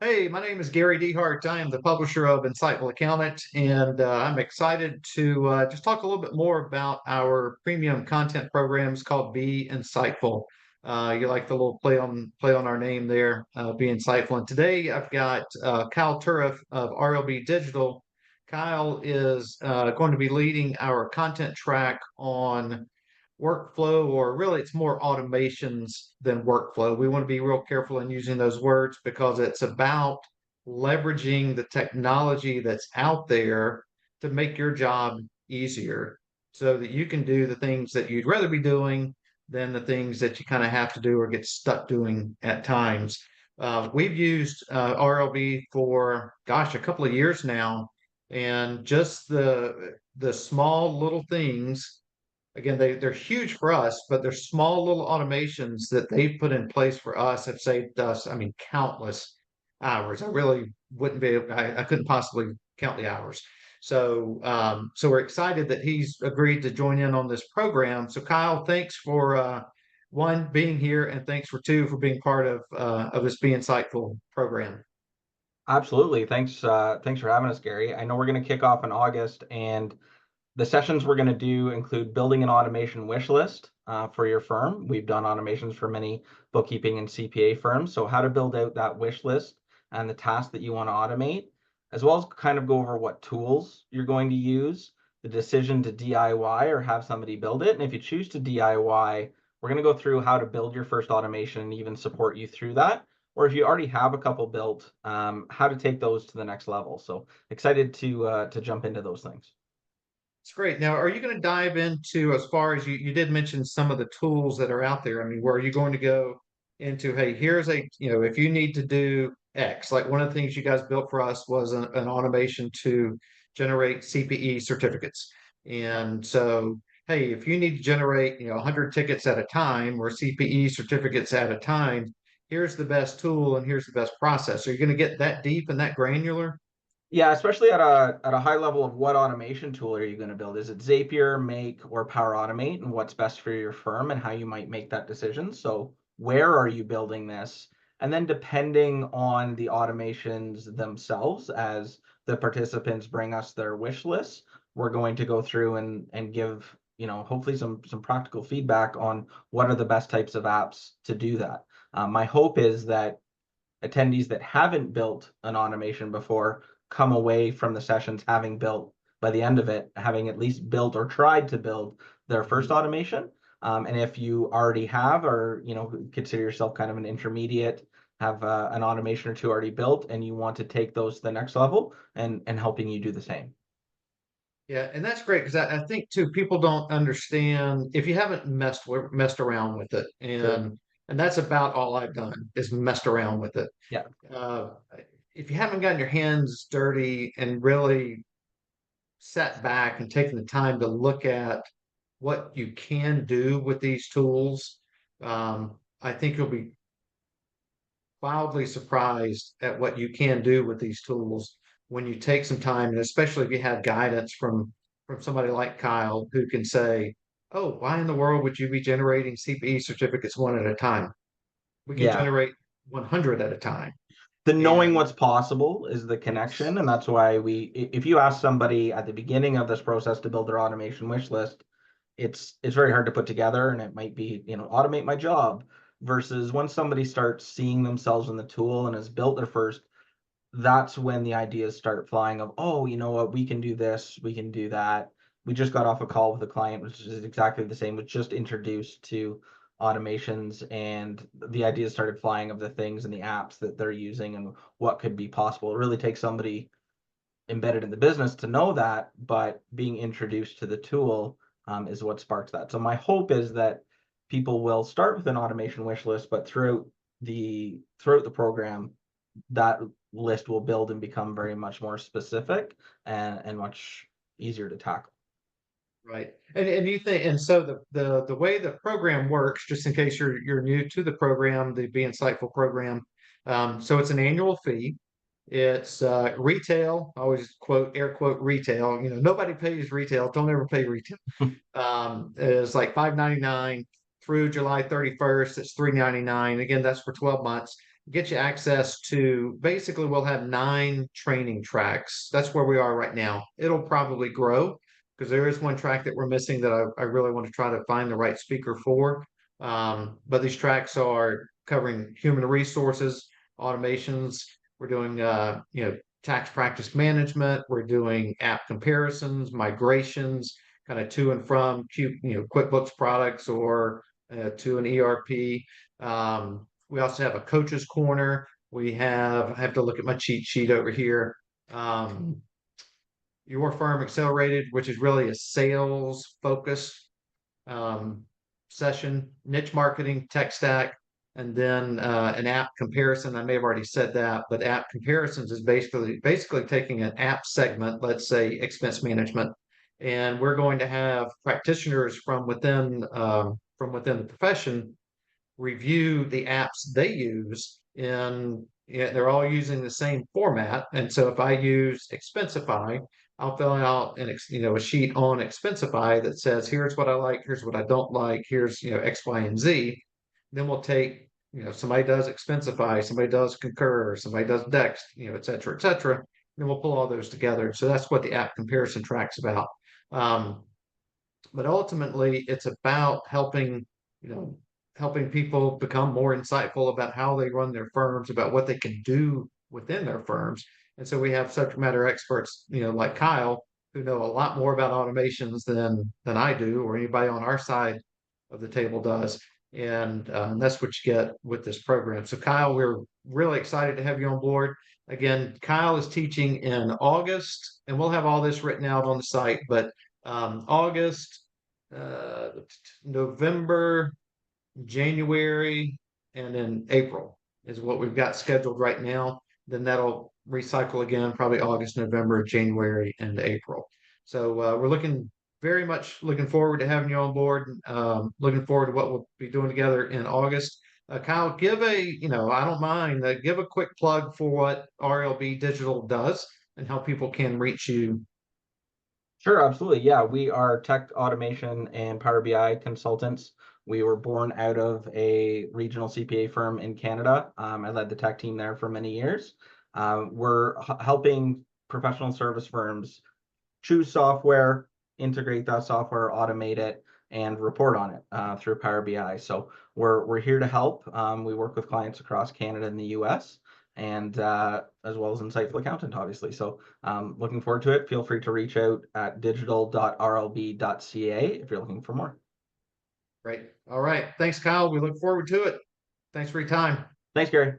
Hey, my name is Gary Dehart. I am the publisher of Insightful Accountant, and I'm excited to just talk a little bit more about our premium content programs called Be Insightful. You like the little play on our name there, Be Insightful. And today I've got Kyle Turriff of RLB Digital. Kyle is going to be leading our content track on workflow, or really it's more automations than workflow. We want to be real careful in using those words because it's about leveraging the technology that's out there to make your job easier so that you can do the things that you'd rather be doing than the things that you kind of have to do or get stuck doing at times. We've used RLB for, gosh, a couple of years now, and just the small little things. Again, they're huge for us, but they're small little automations that they've put in place for us have saved us, I mean, countless hours. I really wouldn't be able, I couldn't possibly count the hours. So we're excited that he's agreed to join in on this program. So Kyle, thanks for one, being here, and thanks for two, for being part of this Be Insightful program. Absolutely. Thanks for having us, Gary. I know we're going to kick off in August, and the sessions we're going to do include building an automation wish list for your firm. We've done automations for many bookkeeping and CPA firms. So how to build out that wish list and the tasks that you want to automate, as well as kind of go over what tools you're going to use, the decision to DIY or have somebody build it. And if you choose to DIY, we're going to go through how to build your first automation and even support you through that. Or if you already have a couple built, how to take those to the next level. So excited to jump into those things. It's great. Now, are you going to dive into, as far as you did mention some of the tools that are out there? I mean, where are you going to go into, hey, here's if you need to do X, like one of the things you guys built for us was an automation to generate CPE certificates. And so, hey, if you need to generate, 100 tickets at a time or CPE certificates at a time, here's the best tool and here's the best process. Are you going to get that deep and that granular? Yeah, especially at a high level of what automation tool are you going to build? Is it Zapier, Make, or Power Automate, and what's best for your firm and how you might make that decision? So where are you building this? And then depending on the automations themselves, as the participants bring us their wish lists, we're going to go through and give, hopefully some practical feedback on what are the best types of apps to do that. My hope is that attendees that haven't built an automation before come away from the sessions having built, by the end of it, having at least built or tried to build their first automation. And if you already have, or consider yourself kind of an intermediate, have an automation or two already built, and you want to take those to the next level, and helping you do the same. Yeah, and that's great because I think too, people don't understand if you haven't messed around with it, Sure. and that's about all I've done is messed around with it. Yeah. Uh, if you haven't gotten your hands dirty and really sat back and taken the time to look at what you can do with these tools, I think you'll be wildly surprised at what you can do with these tools when you take some time, and especially if you have guidance from somebody like Kyle who can say, "Oh, why in the world would you be generating CPE certificates one at a time? We can Yeah. generate 100 at a time." The knowing And what's possible is the yes, connection, and that's why if you ask somebody at the beginning of this process to build their automation wish list, it's very hard to put together, and it might be, automate my job, versus when somebody starts seeing themselves in the tool and has built their first, that's when the ideas start flying of, oh, you know what, we can do this, we can do that. We just got off a call with a client, which is exactly the same, was just introduced to automations, and the ideas started flying of the things and the apps that they're using and what could be possible. It really takes somebody embedded in the business to know that, but being introduced to the tool is what sparks that. So my hope is that people will start with an automation wish list, but throughout the program, that list will build and become very much more specific and much easier to tackle. right. And you think, and so the way the program works, just in case you're new to the program, the Be Insightful program, so it's an annual fee. It's retail. I always quote, air quote, retail. Nobody pays retail. Don't ever pay retail. It's like $5.99 through July 31st. It's $3.99. Again, that's for 12 months. get you access to, basically we'll have 9 training tracks. That's where we are right now. It'll probably grow because there is one track that we're missing that I really want to try to find the right speaker for. But these tracks are covering human resources, automations. We're doing tax practice management. We're doing app comparisons, migrations, kind of to and from QuickBooks products or to an ERP. We also have a coach's corner. I have to look at my cheat sheet over here. Um, your Firm Accelerated, which is really a sales focus um, session, niche marketing, tech stack, and then an app comparison. I may have already said that, but app comparisons is basically taking an app segment, let's say expense management, and we're going to have practitioners from within the profession review the apps they use they're all using the same format. And so if I use Expensify, I'll fill out a sheet on Expensify that says, here's what I like, here's what I don't like, here's, X, Y, and Z. Then we'll take, somebody does Expensify, somebody does Concur, somebody does Dex, et cetera, et cetera. Then we'll pull all those together. So that's what the app comparison track's about. But ultimately it's about you know, helping people become more insightful about how they run their firms, about what they can do within their firms. And so we have subject matter experts, like Kyle, who know a lot more about automations than I do, or anybody on our side of the table does. And that's what you get with this program. So Kyle, we're really excited to have you on board. Again, Kyle is teaching in August, and we'll have all this written out on the site, but August, uh, November, January, and then April is what we've got scheduled right now. Then that'll recycle again, probably August, November, January, and April. So we're very much looking forward to having you on board. Looking forward to what we'll be doing together in August. Kyle, I don't mind, give a quick plug for what RLB Digital does and how people can reach you. Sure, absolutely. Yeah, we are tech automation and Power BI consultants. We were born out of a regional CPA firm in Canada. I led the tech team there for many years. We're helping professional service firms choose software, integrate that software, automate it, and report on it through Power BI. So we're here to help. We work with clients across Canada and the US, and as well as Insightful Accountant, obviously. So looking forward to it. Feel free to reach out at digital.rlb.ca if you're looking for more. Great. All right. Thanks, Kyle. We look forward to it. Thanks for your time. Thanks, Gary.